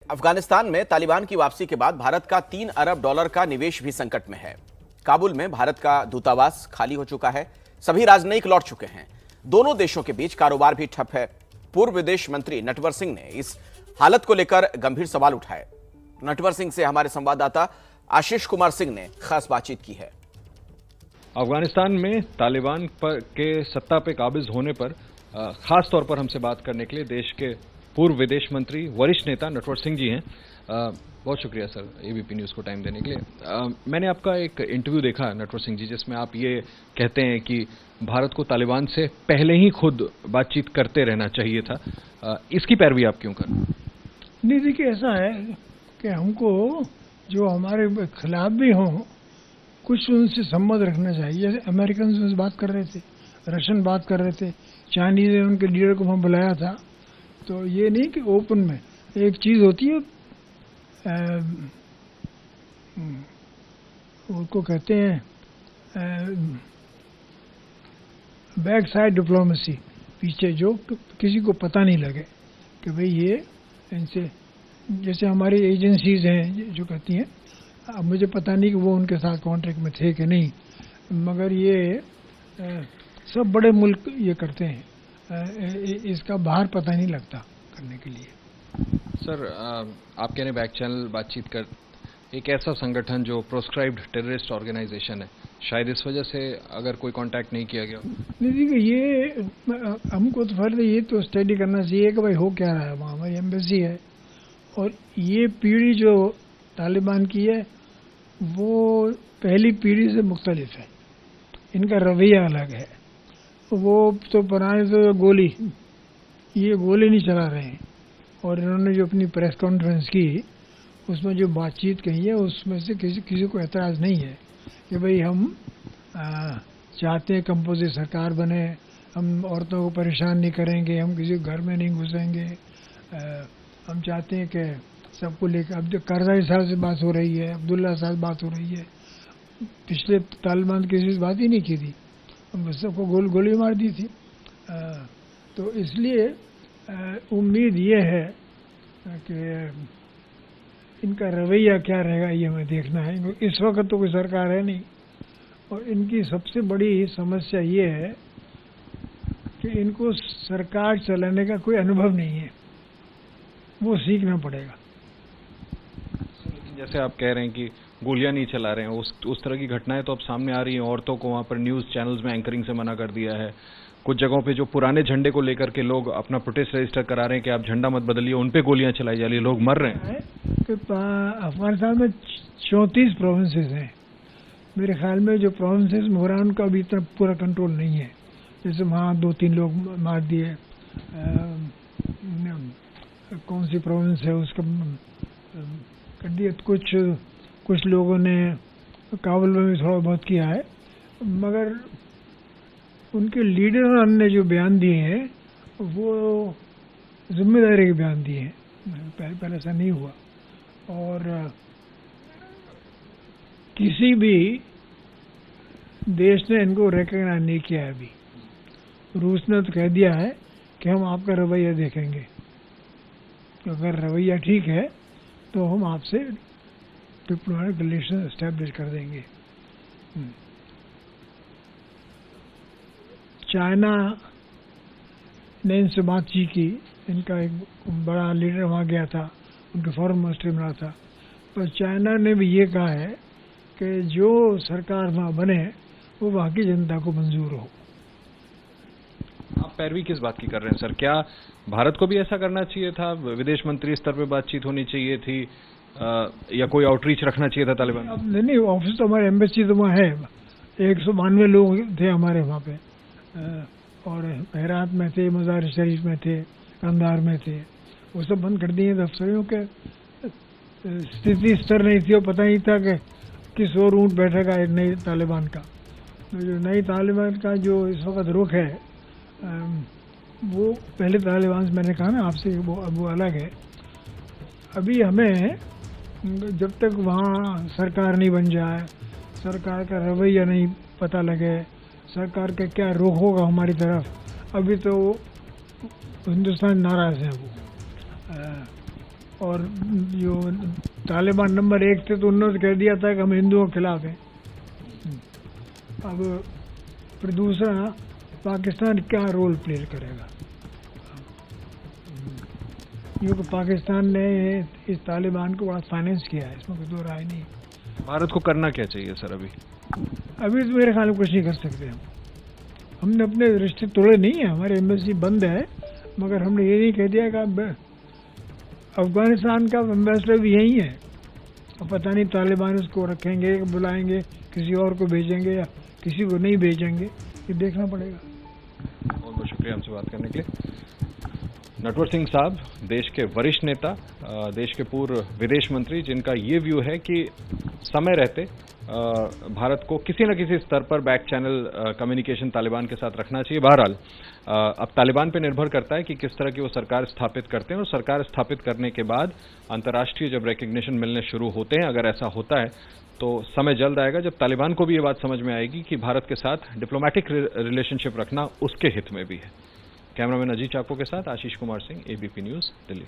अफगानिस्तान में तालिबान की वापसी के बाद भारत का $3 अरब का निवेश भी संकट में है। काबुल में भारत का दूतावास खाली हो चुका है। सभी राजनयिक लौट चुके हैं। दोनों देशों के बीच कारोबार भी ठप है। पूर्व विदेश मंत्री नटवर सिंह ने इस हालत को लेकर गंभीर सवाल उठाए। नटवर सिंह से हमारे संवाददाता आशीष कुमार सिंह ने खास बातचीत की है। अफगानिस्तान में तालिबान के सत्ता पे काबिज होने पर खास तौर पर हमसे बात करने के लिए देश के पूर्व विदेश मंत्री वरिष्ठ नेता नटवर सिंह जी हैं। बहुत शुक्रिया सर एबीपी न्यूज़ को टाइम देने के लिए। मैंने आपका एक इंटरव्यू देखा नटवर सिंह जी, जिसमें आप ये कहते हैं कि भारत को तालिबान से पहले ही खुद बातचीत करते रहना चाहिए था। इसकी पैरवी आप क्यों कर? नहीं, देखिए ऐसा है कि हमको जो हमारे खिलाफ भी हों कुछ उनसे संबंध रखना चाहिए। जैसे अमेरिकन से बात कर रहे थे, रशियन बात कर रहे थे, चाइनीज ने उनके लीडर को वहाँ बुलाया था। तो ये नहीं कि ओपन में एक चीज़ होती है, उसको कहते हैं बैक साइड डिप्लोमेसी, पीछे जो किसी को पता नहीं लगे कि भाई ये इनसे, जैसे हमारी एजेंसीज हैं जो कहती हैं, अब मुझे पता नहीं कि वो उनके साथ कॉन्ट्रैक्ट में थे कि नहीं, मगर ये सब बड़े मुल्क ये करते हैं, इसका बाहर पता नहीं लगता करने के लिए। सर आप कह रहे बैक चैनल बातचीत कर, एक ऐसा संगठन जो प्रोस्क्राइब्ड टेररिस्ट ऑर्गेनाइजेशन है, शायद इस वजह से अगर कोई कांटेक्ट नहीं किया गया। नहीं देखिए, ये हमको तो फर्ज ये तो स्टडी करना चाहिए कि भाई हो क्या रहा है वहाँ। हमारी एम्बेसी है और ये पीढ़ी जो तालिबान की है वो पहली पीढ़ी से मुख्तलिफ है, इनका रवैया अलग है। वो तो पुराने तो गोली, ये गोली नहीं चला रहे हैं। और इन्होंने जो अपनी प्रेस कॉन्फ्रेंस की उसमें जो बातचीत कही है उसमें से किसी को एतराज़ नहीं है कि भाई हम चाहते हैं कंपोजिट सरकार बने, हम औरतों को परेशान नहीं करेंगे, हम किसी घर में नहीं घुसेंगे, हम चाहते हैं कि सबको लेकर। अब जो करज़ाई साहब से बात हो रही है, अब्दुल्ला साहब बात हो रही है, पिछले तालिबान किसी से बात ही नहीं की थी, सबको गोली मार दी थी। तो इसलिए उम्मीद ये है कि इनका रवैया क्या रहेगा ये हमें देखना है। इस वक्त तो कोई सरकार है नहीं और इनकी सबसे बड़ी समस्या ये है कि इनको सरकार चलाने का कोई अनुभव नहीं है, वो सीखना पड़ेगा। जैसे आप कह रहे हैं कि गोलियां नहीं चला रहे हैं, उस तरह की घटनाएं तो अब सामने आ रही हैं। औरतों को वहां पर न्यूज़ चैनल्स में एंकरिंग से मना कर दिया है। कुछ जगहों पे जो पुराने झंडे को लेकर के लोग अपना प्रोटेस्ट रजिस्टर करा रहे हैं कि आप झंडा मत बदलिए, उन पे गोलियां चलाई जा रही है, लोग मर रहे हैं। अफगानिस्तान में 34 प्रोविंसेस हैं। मेरे ख्याल में जो प्रोविंसेस में हो रहा है उनका अभी तक पूरा कंट्रोल नहीं है। जैसे वहाँ 2-3 लोग मार दिए, कौन सी प्रोविंस है उसका कर दिया। कुछ लोगों ने काबुल में भी थोड़ा बहुत किया है, मगर उनके लीडर ने जो बयान दिए हैं वो जिम्मेदारी के बयान दिए हैं। पहले ऐसा नहीं हुआ। और किसी भी देश ने इनको रिकॉग्नाइज नहीं किया है अभी। रूस ने तो कह दिया है कि हम आपका रवैया देखेंगे, अगर रवैया ठीक है तो हम आपसे डिप्लोमेटिक रिलेशन एस्टेब्लिश कर देंगे। चाइना ने इनसे बातचीत की, इनका एक बड़ा लीडर वहाँ गया था, उनके फॉरेन मिनिस्टर मिला था, पर चाइना ने भी ये कहा है कि जो सरकार वहाँ बने वो वहाँ की जनता को मंजूर हो। आप पैरवी किस बात की कर रहे हैं सर? क्या भारत को भी ऐसा करना चाहिए था? विदेश मंत्री स्तर पे बातचीत होनी चाहिए थी या कोई आउटरीच रखना चाहिए था तालिबान? नहीं, ऑफिस तो हमारे एम्बेसी तो वहाँ है। 192 लोग थे हमारे वहाँ पे, और हेरात में थे, मज़ार शरीफ में थे, कंधार में थे। वो सब बंद कर दिए दफ्तरों के। स्थिति स्तर नहीं थी और पता नहीं था कि किस और ऊँट बैठेगा एक नई तालिबान का। तो जो नई तालिबान का जो इस वक्त रुख है वो पहले तालिबान से, मैंने कहा ना आपसे, वो अलग है। अभी हमें जब तक वहाँ सरकार नहीं बन जाए, सरकार का रवैया नहीं पता लगे, सरकार का क्या रुख होगा हमारी तरफ, अभी तो हिंदुस्तान नाराज़ है। वो और जो तालिबान नंबर 1 थे तो उन्होंने कह दिया था कि हम हिंदुओं के खिलाफ हैं। अब फिर दूसरा, पाकिस्तान क्या रोल प्ले करेगा, क्योंकि पाकिस्तान ने इस तालिबान को बड़ा फाइनेंस किया है, इसमें कोई दो राय नहीं। भारत को करना क्या चाहिए सर अभी? अभी तो मेरे ख्याल में कुछ नहीं कर सकते हम। हमने अपने रिश्ते तोड़े नहीं है, हमारी एम्बेसी बंद है, मगर हमने ये नहीं कह दिया कि अफगानिस्तान का एम्बेसडर भी यही है। अब पता नहीं तालिबान उसको रखेंगे, बुलाएंगे, किसी और को भेजेंगे या किसी को नहीं भेजेंगे, ये देखना पड़ेगा। बहुत बहुत शुक्रिया हमसे बात करने के लिए। नटवर सिंह साहब देश के वरिष्ठ नेता, देश के पूर्व विदेश मंत्री, जिनका ये व्यू है कि समय रहते भारत को किसी न किसी स्तर पर बैक चैनल कम्युनिकेशन तालिबान के साथ रखना चाहिए। बहरहाल अब तालिबान पे निर्भर करता है कि किस तरह की वो सरकार स्थापित करते हैं, और सरकार स्थापित करने के बाद अंतर्राष्ट्रीय जब रिकग्निशन मिलने शुरू होते हैं, अगर ऐसा होता है तो समय जल्द आएगा जब तालिबान को भी ये बात समझ में आएगी कि भारत के साथ डिप्लोमेटिक रिलेशनशिप रखना उसके हित में भी है। कैमरामैन अजीत चाको के साथ आशीष कुमार सिंह, एबीपी न्यूज, दिल्ली।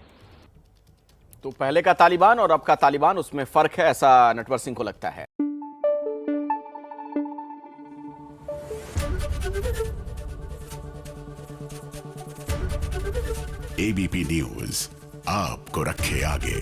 तो पहले का तालिबान और अब का तालिबान, उसमें फर्क है, ऐसा नटवर सिंह को लगता है। एबीपी न्यूज आपको रखे आगे।